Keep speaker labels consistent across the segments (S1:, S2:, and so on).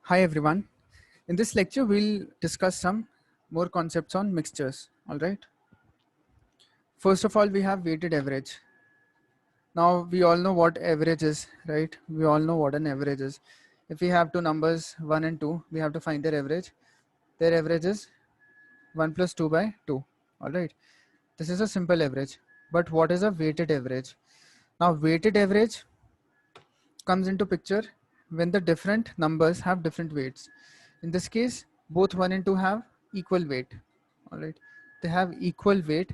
S1: Hi everyone. In this lecture, we'll discuss some more concepts on mixtures. All right. First of all, we have weighted average. Now we all know what average is, right? We all know what an average is. If we have two numbers, 1 and 2, we have to find their average. Their average is 1 plus 2 by 2. All right. This is a simple average. But what is a weighted average? Now weighted average comes into picture when the different numbers have different weights. In this case, both 1 and 2 have equal weight. All right, they have equal weight,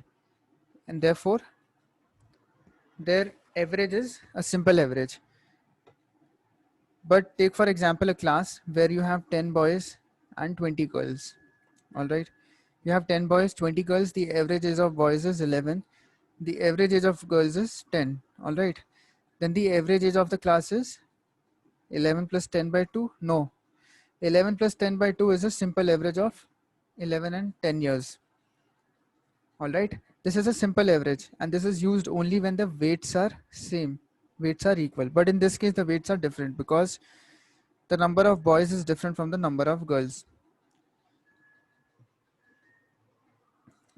S1: and therefore their average is a simple average. But take for example a class where you have 10 boys and 20 girls. All right, you have 10 boys, 20 girls. The average age of boys is 11. The average age of girls is 10. All right, then the average age of the class is 11 plus 10 by 2. No, 11 plus 10 by 2 is a simple average of 11 and 10 years. All right. This is a simple average, and this is used only when the weights are same. Weights are equal. But in this case, the weights are different because the number of boys is different from the number of girls.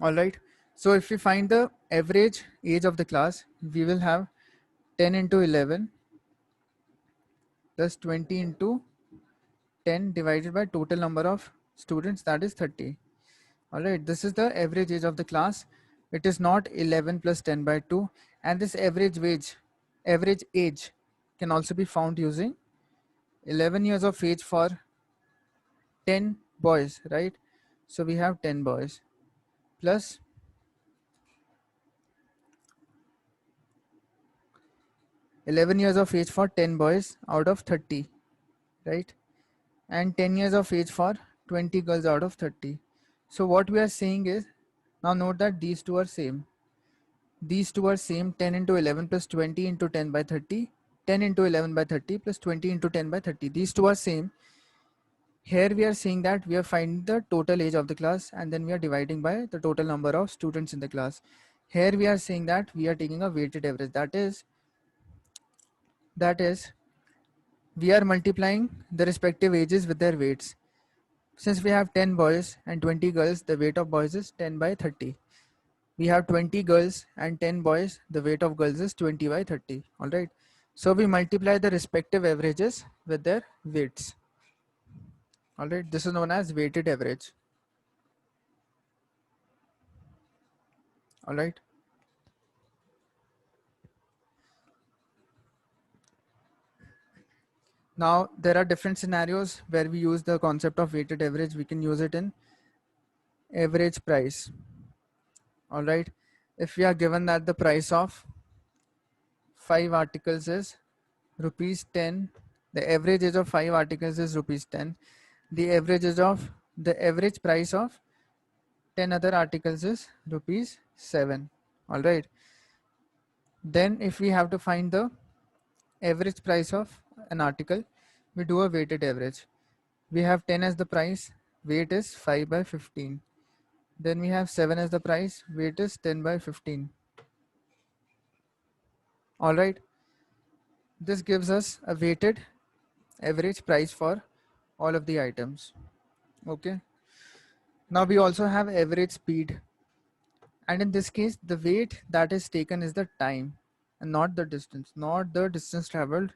S1: All right. So if we find the average age of the class, we will have 10 into 11 plus 20 into 10 divided by total number of students, that is 30. All right, this is the average age of the class. It is not 11 plus 10 by 2, and this average age can also be found using 11 years of age for 10 boys, right? So we have 10 boys plus 11 years of age for 10 boys out of 30, right? And 10 years of age for 20 girls out of 30. So what we are saying is, now note that these two are same. These two are same. 10 into 11 plus 20 into 10 by 30. 10 into 11 by 30 plus 20 into 10 by 30. These two are same. Here we are saying that we are finding the total age of the class, and then we are dividing by the total number of students in the class. Here we are saying that we are taking a weighted average. That is we are multiplying the respective ages with their weights. Since we have 10 boys and 20 girls, the weight of boys is 10 by 30. We have 20 girls and 10 boys, the weight of girls is 20 by 30. All right. So we multiply the respective averages with their weights. All right. This is known as weighted average. All right. Now there are different scenarios where we use the concept of weighted average. We can use it in average price. All right. If we are given that the price of 5 articles is rupees 10, the average age of 5 articles is rupees 10, the average price of 10 other articles is rupees 7. All right. Then if we have to find the average price of an article, we do a weighted average. We have 10 as the price, weight is 5 by 15. Then we have 7 as the price, weight is 10 by 15. All right. This gives us a weighted average price for all of the items. Okay. Now we also have average speed. And in this case, the weight that is taken is the time and not the distance traveled.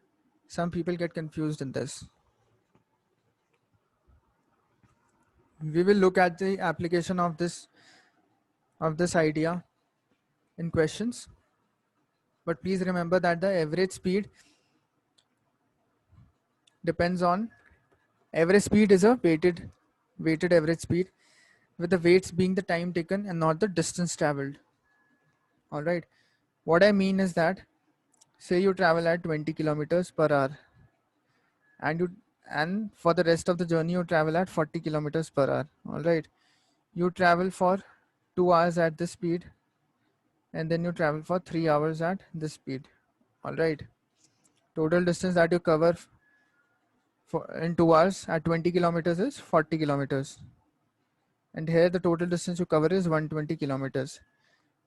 S1: Some people get confused in this. We will look at the application of this idea in questions. But please remember that the average speed depends on average speed is a weighted average speed, with the weights being the time taken and not the distance traveled. All right. What I mean is that say you travel at 20 kilometers per hour, and for the rest of the journey you travel at 40 kilometers per hour. All right. You travel for 2 hours at this speed, and then you travel for 3 hours at this speed. All right. Total distance that you cover for in 2 hours at 20 kilometers is 40 kilometers, and here the total distance you cover is 120 kilometers.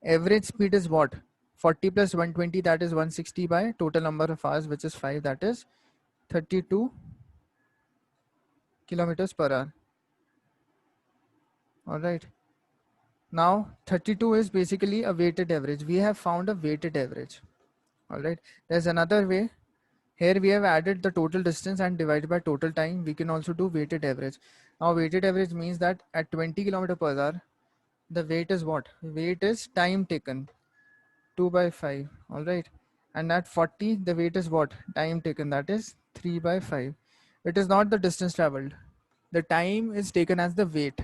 S1: Average speed is what? 40 plus 120, that is 160, by total number of hours, which is 5, that is 32 kilometers per hour. All right. Now 32 is basically a weighted average. We have found a weighted average. All right. There's another way. Here we have added the total distance and divided by total time. We can also do weighted average. Now weighted average means that at 20 kilometer per hour, the weight is what? Weight is time taken, 2 by 5. All right. And at 40, the weight is what? Time taken, that is 3 by 5. It is not the distance traveled. The time is taken as the weight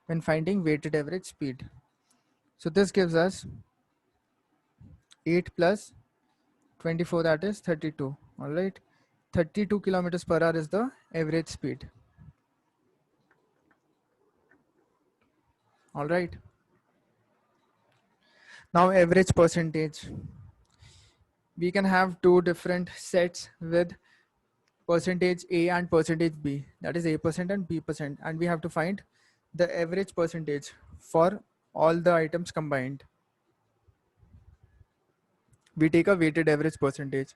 S1: when finding weighted average speed. So this gives us 8 plus 24, that is 32. All right. 32 kilometers per hour is the average speed. All right. Now average percentage. We can have two different sets with percentage A and percentage B. That is A% and B%. And we have to find the average percentage for all the items combined. We take a weighted average percentage.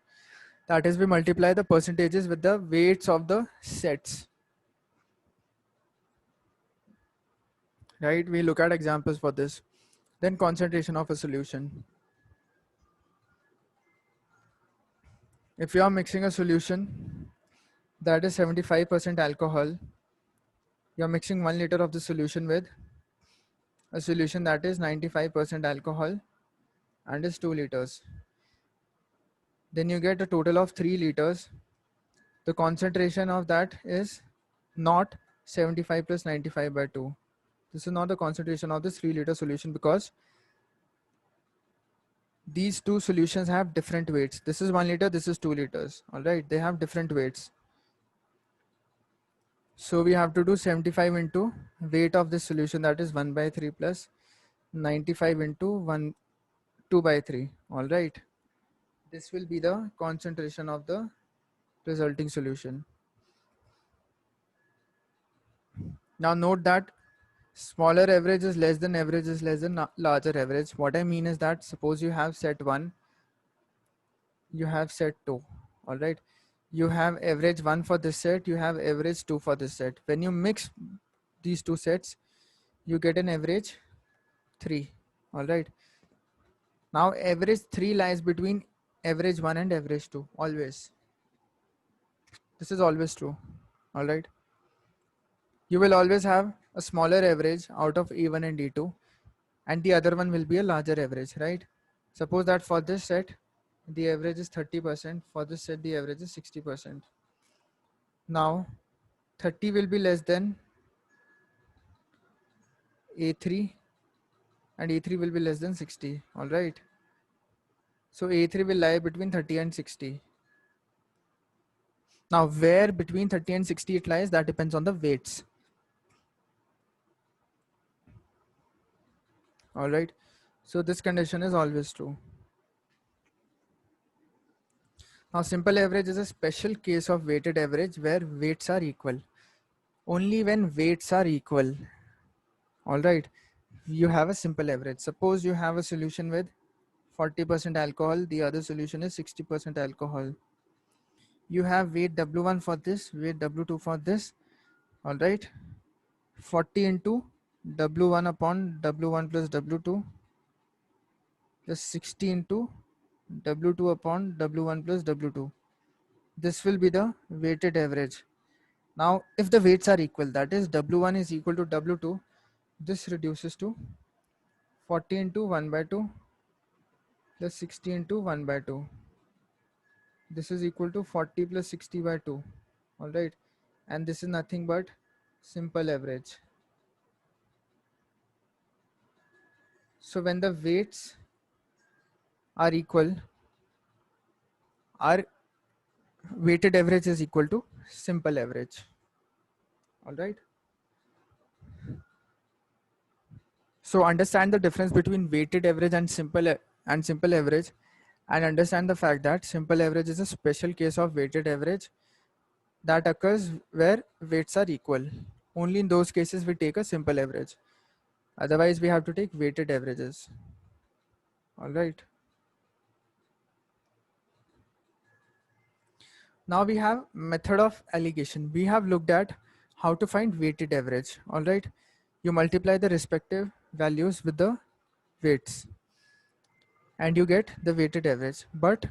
S1: That is, we multiply the percentages with the weights of the sets. Right? We look at examples for this. Then concentration of a solution. If you are mixing a solution that is 75% alcohol, you are mixing 1 liter of the solution with a solution that is 95% alcohol and is 2 liters. Then you get a total of 3 liters. The concentration of that is not 75 plus 95 by 2. This is not the concentration of this 3-liter solution because these two solutions have different weights. This is 1 liter, this is 2 liters. All right, they have different weights. So we have to do 75 into weight of this solution, that is 1 by 3 plus 95 into 2 by 3. All right. This will be the concentration of the resulting solution. Now note that smaller average is less than larger average. What I mean is that suppose you have set 1, you have set 2. All right. You have average 1 for this set, you have average 2 for this set. When you mix these two sets, you get an average 3. All right. Now average 3 lies between average 1 and average 2 always. This is always true. All right. You will always have a smaller average out of A1 and A2 and the other one will be a larger average, right? Suppose that for this set, the average is 30%. For this set, the average is 60%. Now 30 will be less than A3 and A3 will be less than 60. All right. So A3 will lie between 30 and 60. Now where between 30 and 60 it lies, that depends on the weights. All right. So this condition is always true. Now simple average is a special case of weighted average where weights are equal. Only when weights are equal, all right, you have a simple average. Suppose you have a solution with 40% alcohol, the other solution is 60% alcohol. You have weight W1 for this, weight W2 for this, all right. 40 into W1 upon W1 plus W2 plus 60 into W2 upon W1 plus W2. This will be the weighted average. Now, if the weights are equal, that is W1 is equal to W2, this reduces to 40 into 1 by 2 plus 60 into 1 by 2. This is equal to 40 plus 60 by 2. All right. And this is nothing but simple average. So when the weights are equal, our weighted average is equal to simple average. All right. So understand the difference between weighted average and simple average, and understand the fact that simple average is a special case of weighted average that occurs where weights are equal. Only in those cases we take a simple average. Otherwise we have to take weighted averages. All right. Now we have method of allegation. We have looked at how to find weighted average. All right, you multiply the respective values with the weights and you get the weighted average. But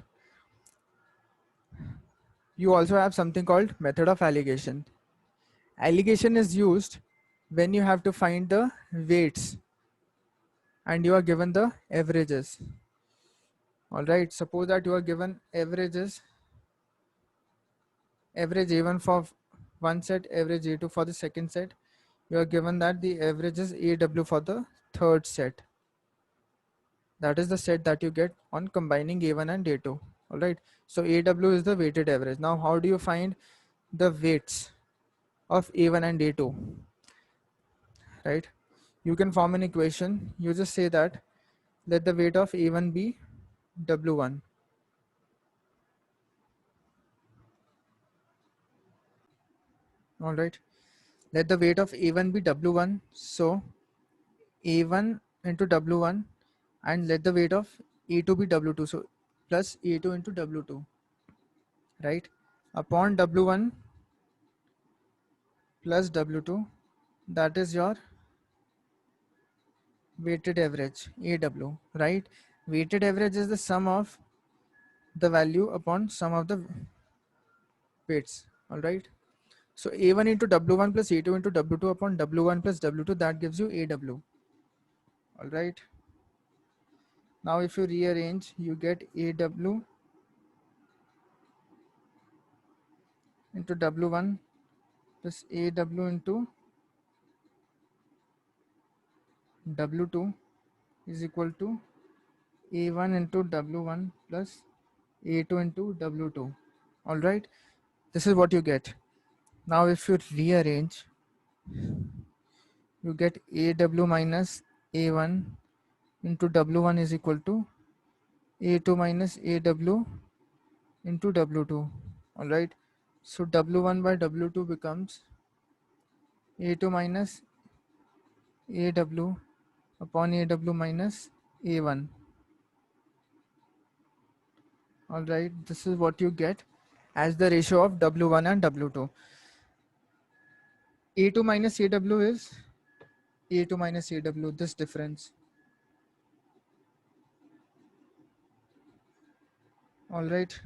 S1: you also have something called method of alligation. Alligation is used when you have to find the weights and you are given the averages. All right, suppose that you are given averages, average A1 for one set, average A2 for the second set. You are given that the average is AW for the third set. That is the set that you get on combining A1 and A2. All right, so AW is the weighted average. Now how do you find the weights of A1 and A2? Right, you can form an equation. You just say that let the weight of A1 be W1. All right, let the weight of A1 be W1. So A1 into W1, and let the weight of A2 be W2. So plus A2 into W2, right? Upon W1 plus W2, that is your weighted average, AW, right? Weighted average is the sum of the value upon sum of the weights, all right? So A1 into W1 plus A2 into W2 upon W1 plus W2, that gives you AW, all right? Now if you rearrange, you get AW into W1 plus AW into W2 is equal to A1 into W1 plus A2 into W2. All right, this is what you get. Now if you rearrange, you get AW minus A1 into W1 is equal to A2 minus AW into W2. All right, so W1 by W2 becomes A2 minus AW upon AW minus A1. All right, this is what you get as the ratio of W1 and W2. A2 minus AW is A2 minus AW, this difference. All right,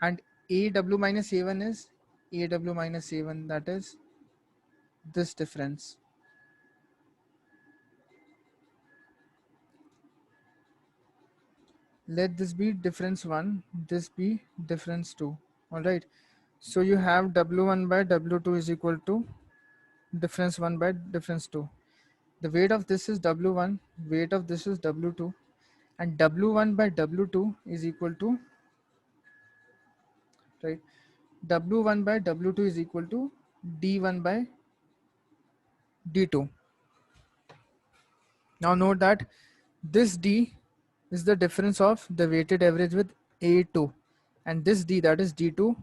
S1: and AW minus A1 is AW minus A1, that is this difference. Let this be difference 1, this be difference 2. All right, so you have W1 by W2 is equal to difference 1 by difference 2. The weight of this is W1, weight of this is W2, and W1 by W2 is equal to, right, W1 by W2 is equal to D1 by D2. Now note that this D is the difference of the weighted average with A2, and this D, that is D2,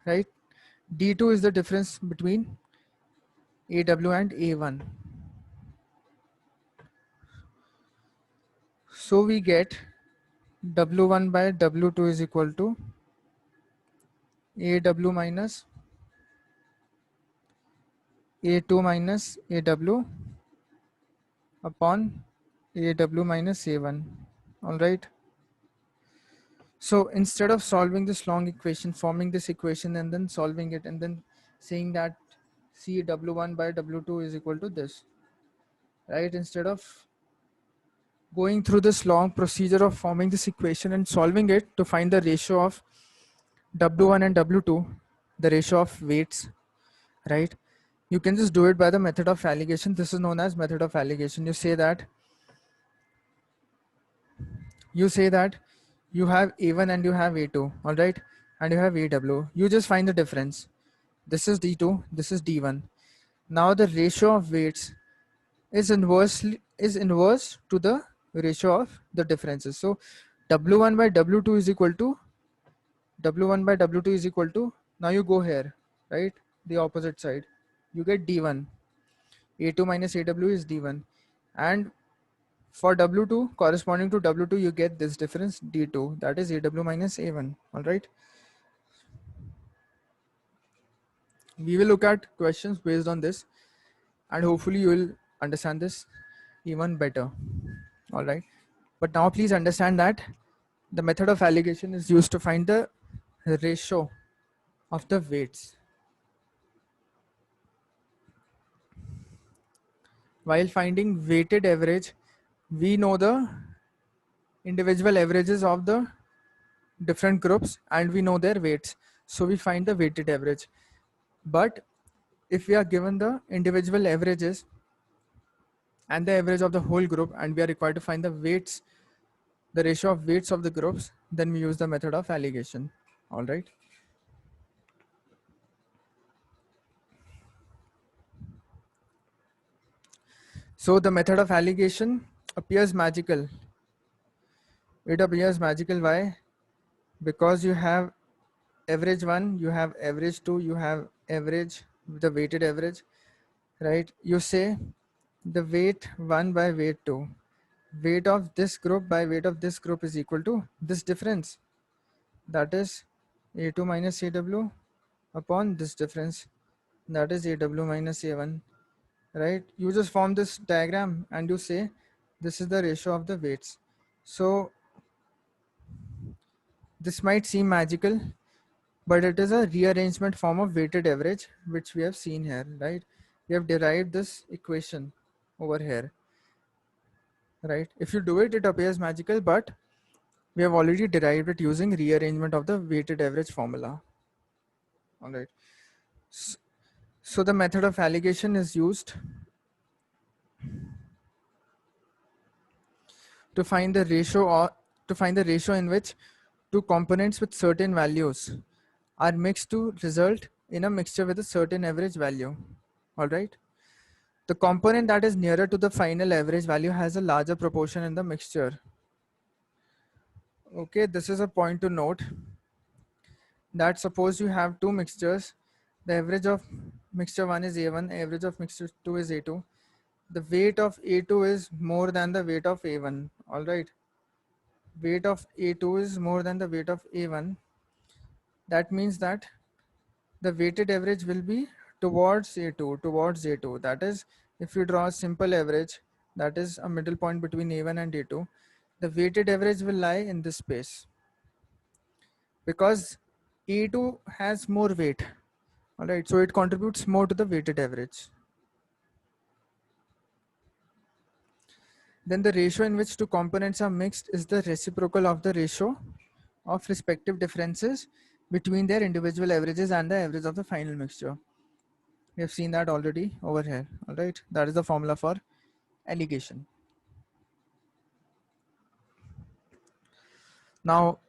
S1: right? D2 is the difference between AW and A1. So we get W1 by W2 is equal to AW minus A2 minus AW upon AW minus A1. All right. So instead of solving this long equation, forming this equation and then solving it and then saying that CW1 by W2 is equal to this, right? Instead of going through this long procedure of forming this equation and solving it to find the ratio of W1 and W2, the ratio of weights, right? You can just do it by the method of alligation. This is known as method of alligation. You say that you have A1 and you have A2, all right, and you have AW. You just find the difference. This is D2, this is D1. Now the ratio of weights is inverse to the ratio of the differences. So W1 by W2 is equal to W1 by W2 is equal to, now you go here, right, the opposite side, you get D1. A2 minus AW is D1, and for W2 corresponding to W2 you get this difference D2, that is AW minus A1. All right, We will look at questions based on this, and hopefully you will understand this even better. All right. But now please understand that the method of alligation is used to find the ratio of the weights. While finding weighted average, we know the individual averages of the different groups and we know their weights. So we find the weighted average. But if we are given the individual averages and the average of the whole group and we are required to find the weights, the ratio of weights of the groups, then we use the method of alligation. All right. So the method of alligation appears magical. It appears magical. Why? Because you have average 1, you have average 2, you have average, the weighted average, right? You say the weight 1 by weight 2. Weight of this group by weight of this group is equal to this difference. That is A2 minus AW upon this difference. That is AW minus A1, right? You just form this diagram and you say this is the ratio of the weights. So this might seem magical, but it is a rearrangement form of weighted average, which we have seen here, right? We have derived this equation over here, right? If you do it, it appears magical, but we have already derived it using rearrangement of the weighted average formula. All right. So the method of alligation is used to find the ratio or to find the ratio in which two components with certain values are mixed to result in a mixture with a certain average value. All right. The component that is nearer to the final average value has a larger proportion in the mixture. Okay, this is a point to note that suppose you have two mixtures, the average of mixture 1 is A1, average of mixture 2 is A2. The weight of A2 is more than the weight of A1. All right. Weight of A2 is more than the weight of A1. That means that the weighted average will be towards A2. That is, if you draw a simple average, that is a middle point between A1 and A2, the weighted average will lie in this space because A2 has more weight. All right, so it contributes more to the weighted average. Then the ratio in which two components are mixed is the reciprocal of the ratio of respective differences between their individual averages and the average of the final mixture. We have seen that already over here. All right, that is the formula for alligation. Now,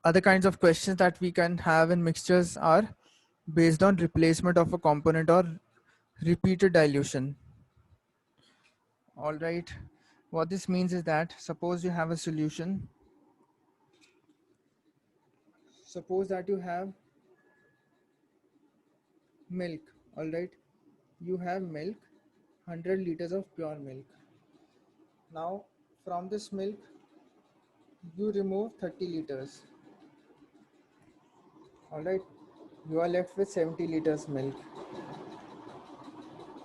S1: other kinds of questions that we can have in mixtures are based on replacement of a component or repeated dilution. All right, what this means is that suppose you have a solution. Suppose that you have milk. All right, you have milk, 100 liters of pure milk. Now, from this milk, you remove 30 liters. All right, you are left with 70 liters milk,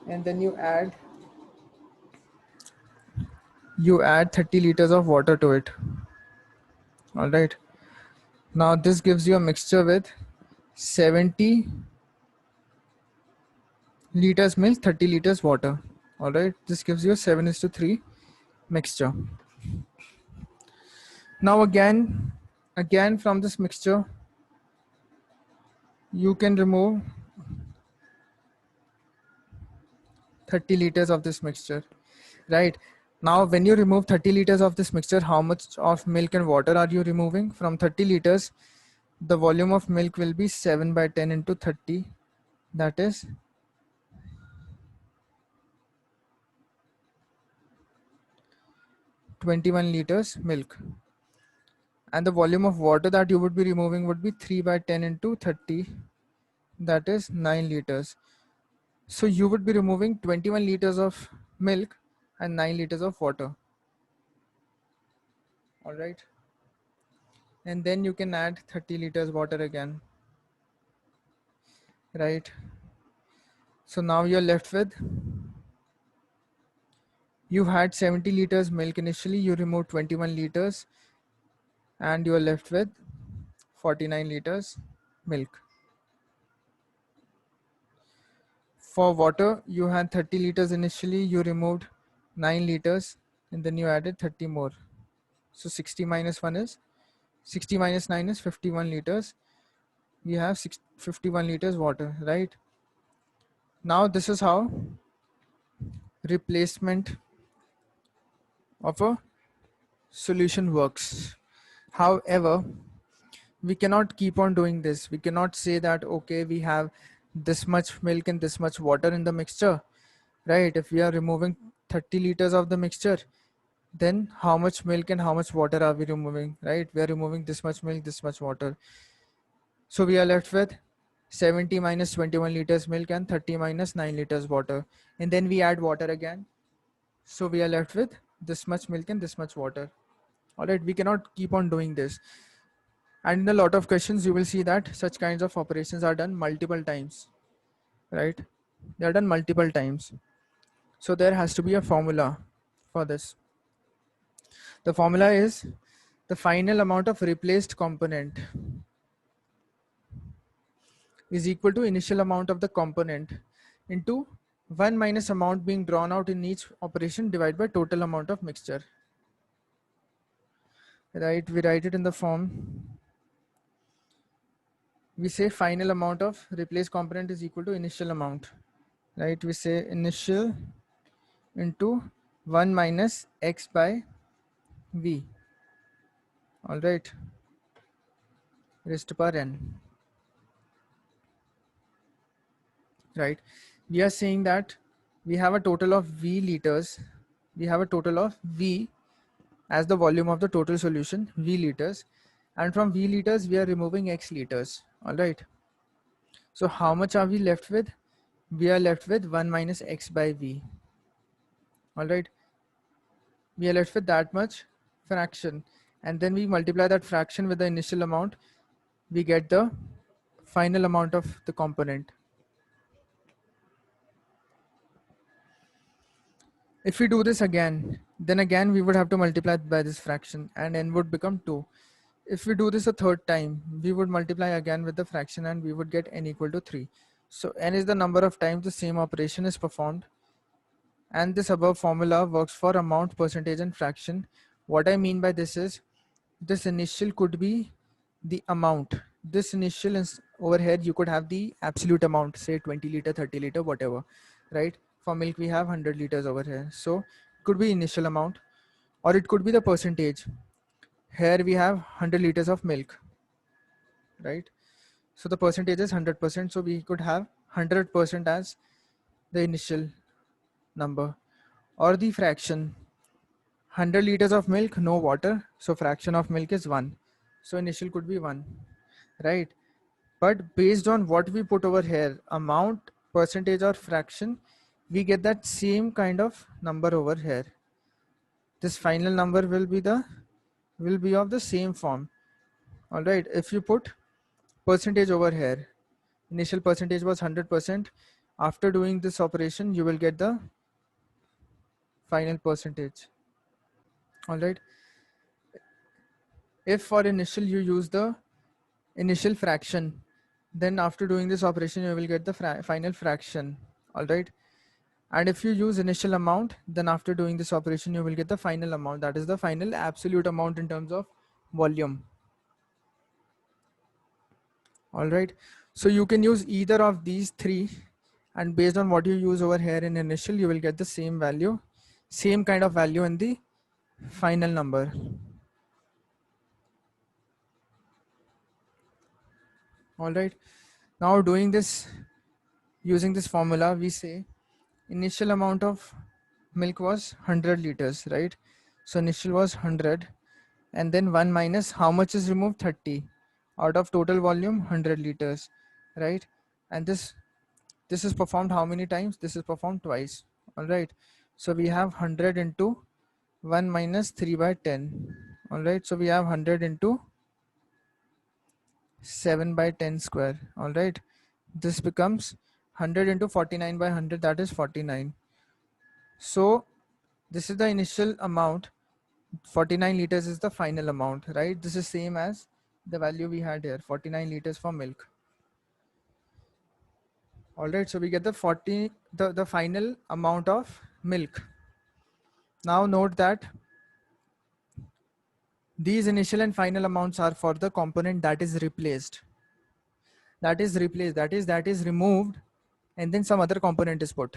S1: and then you add 30 liters of water to it. All right, now this gives you a mixture with 70 liters milk, 30 liters water. All right, this gives you a 7:3 mixture. Now again from this mixture, you can remove 30 liters of this mixture, right? Now, when you remove 30 liters of this mixture, how much of milk and water are you removing? From 30 liters, the volume of milk will be 7 by 10 into 30. That is 21 liters milk. And the volume of water that you would be removing would be 3 by 10 into 30. That is 9 liters. So you would be removing 21 liters of milk and 9 liters of water. All right. And then you can add 30 liters water again. Right. So now you're left with, you had 70 liters milk initially, you removed 21 liters, and you're left with 49 liters milk. For water, you had 30 liters initially, you removed 9 liters, and then you added 30 more. So 60 minus 1 is 60 minus 9 is 51 liters. We have 51 liters water, right? Now this is how replacement of a solution works. However, we cannot keep on doing this. We cannot say that, okay, we have this much milk and this much water in the mixture, right? If we are removing 30 liters of the mixture, then how much milk and how much water are we removing, right? We are removing this much milk, this much water. So we are left with 70 minus 21 liters milk and 30 minus 9 liters water. And then we add water again. So we are left with this much milk and this much water. All right, we cannot keep on doing this. And in a lot of questions, you will see that such kinds of operations are done multiple times, right? They are done multiple times. So there has to be a formula for this. The formula is the final amount of replaced component is equal to initial amount of the component into 1 minus amount being drawn out in each operation divided by total amount of mixture. Right, we write it in the form. We say final amount of replaced component is equal to initial amount. Right, we say initial into 1 minus x by v. All right, raised to power n. Right, we are saying that we have a total of v liters. We have a total of v as the volume of the total solution, v liters, and from v liters we are removing x liters. All right, so how much are we left with? We are left with 1 minus x by v. All right, we are left with that much fraction, and then we multiply that fraction with the initial amount. We get the final amount of the component. If we do this again, then again we would have to multiply by this fraction, and n would become 2. If we do this a third time, we would multiply again with the fraction and we would get n equal to 3. So n is the number of times the same operation is performed, and this above formula works for amount, percentage and fraction. What I mean by this is, this initial could be the amount. This initial is over here, you could have the absolute amount, say 20 liter, 30 liter, whatever, right? For milk we have 100 liters over here, so it could be initial amount, or it could be the percentage. Here we have 100 liters of milk, right? So the percentage is 100%, so we could have 100% as the initial number. Or the fraction, 100 liters of milk, no water, so fraction of milk is 1, so initial could be 1, right? But based on what we put over here, amount, percentage or fraction, we get that same kind of number over here. This final number will be of the same form. All right, if you put percentage over here, initial percentage was 100%. After doing this operation, you will get the final percentage. All right, if for initial you use the initial fraction, then after doing this operation you will get the final fraction. All right, and if you use initial amount, then after doing this operation you will get the final amount, that is the final absolute amount in terms of volume. All right, so you can use either of these three, and based on what you use over here in initial, you will get the same value, same kind of value in the final number. All right, now doing this using this formula, we say initial amount of milk was 100 liters, right? So initial was 100, and then 1 minus how much is removed? 30 out of total volume 100 liters, right? And this is performed how many times? This is performed twice. All right, so we have 100 into 1 minus 3 by 10. All right, so we have 100 into 7 by 10 square. All right, this becomes 100 into 49 by 100, that is 49. So this is the initial amount. 49 liters is the final amount, right? This is same as the value we had here, 49 liters for milk. All right, so we get the final amount of milk. Now note that these initial and final amounts are for the component that is replaced. That is removed, and then some other component is put.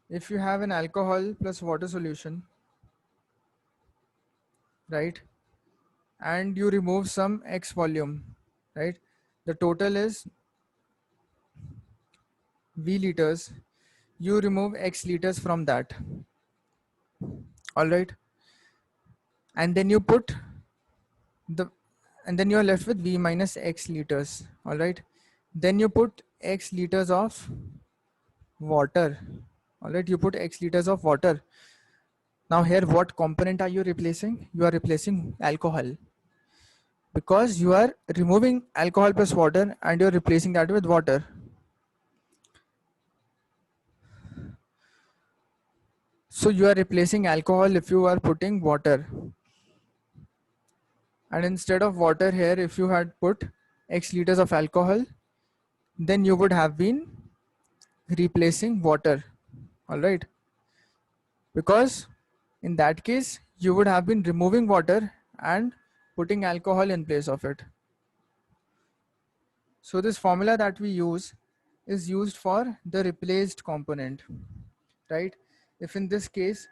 S1: If you have an alcohol plus water solution, right, and you remove some X volume, right, the total is V liters, you remove X liters from that. All right, and then you put and then you're left with V minus X liters. All right, then you put X liters of water. All right, you put X liters of water. Now here, what component are you replacing? You are replacing alcohol, because you are removing alcohol plus water and you're replacing that with water. So you are replacing alcohol if you are putting water. And instead of water here, if you had put X liters of alcohol, then you would have been replacing water. All right. Because in that case, you would have been removing water and putting alcohol in place of it. So this formula that we use is used for the replaced component, right? If in this case,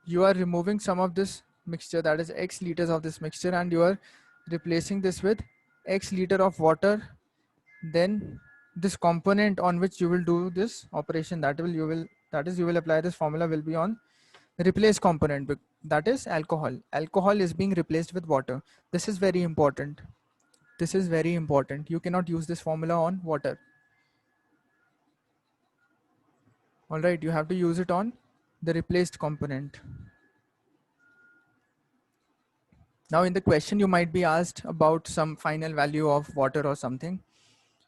S1: you are removing some of this mixture, that is X liters of this mixture, and you are replacing this with X liter of water, then this component on which you will do this operation, you will apply this formula, will be on replace component, that is alcohol. Alcohol is being replaced with water. This is very important. This is very important. You cannot use this formula on water. All right, you have to use it on the replaced component. Now in the question, you might be asked about some final value of water or something.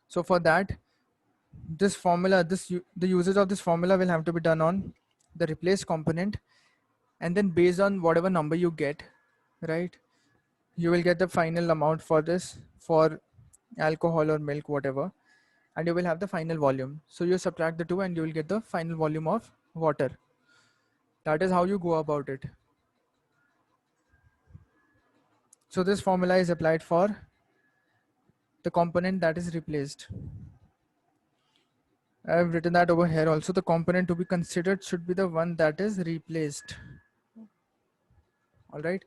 S1: So for that, this formula, the usage of this formula will have to be done on the replaced component, and then based on whatever number you get, right, you will get the final amount for this, for alcohol or milk, whatever, and you will have the final volume. So you subtract the two and you will get the final volume of water. That is how you go about it. So this formula is applied for the component that is replaced. I have written that over here also. The component to be considered should be the one that is replaced. All right.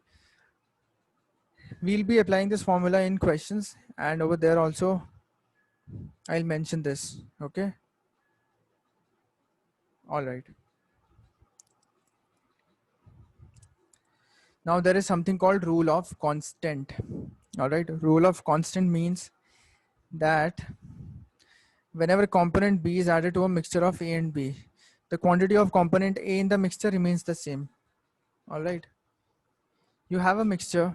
S1: We'll be applying this formula in questions, and over there also I'll mention this. Okay. All right. Now there is something called rule of constant. All right. Rule of constant means that whenever component B is added to a mixture of A and B, the quantity of component A in the mixture remains the same. All right. You have a mixture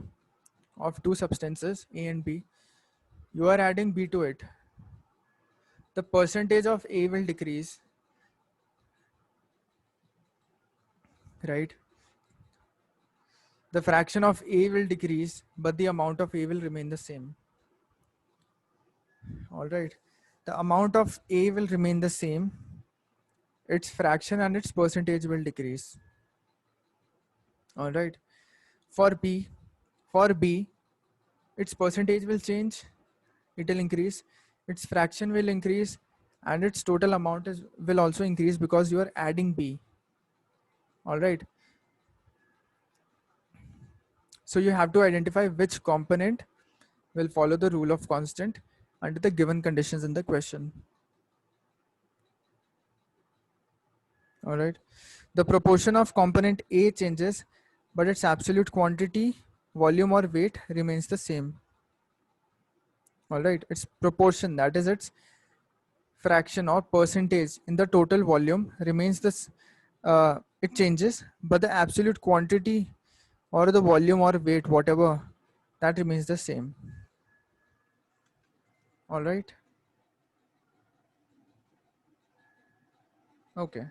S1: of two substances, A and B. You are adding B to it. The percentage of A will decrease, right? The fraction of A will decrease, but the amount of A will remain the same. All right. The amount of A will remain the same. Its fraction and its percentage will decrease. All right. For B, its percentage will change. It will increase. Its fraction will increase, and its total amount will also increase because you are adding B. All right. So you have to identify which component will follow the rule of constant under the given conditions in the question. All right. The proportion of component A changes, but its absolute quantity, volume or weight remains the same. All right. Its proportion, that is its fraction or percentage in the total volume, remains this. It changes, but the absolute quantity or the volume or weight, whatever, that remains the same. All right. Okay.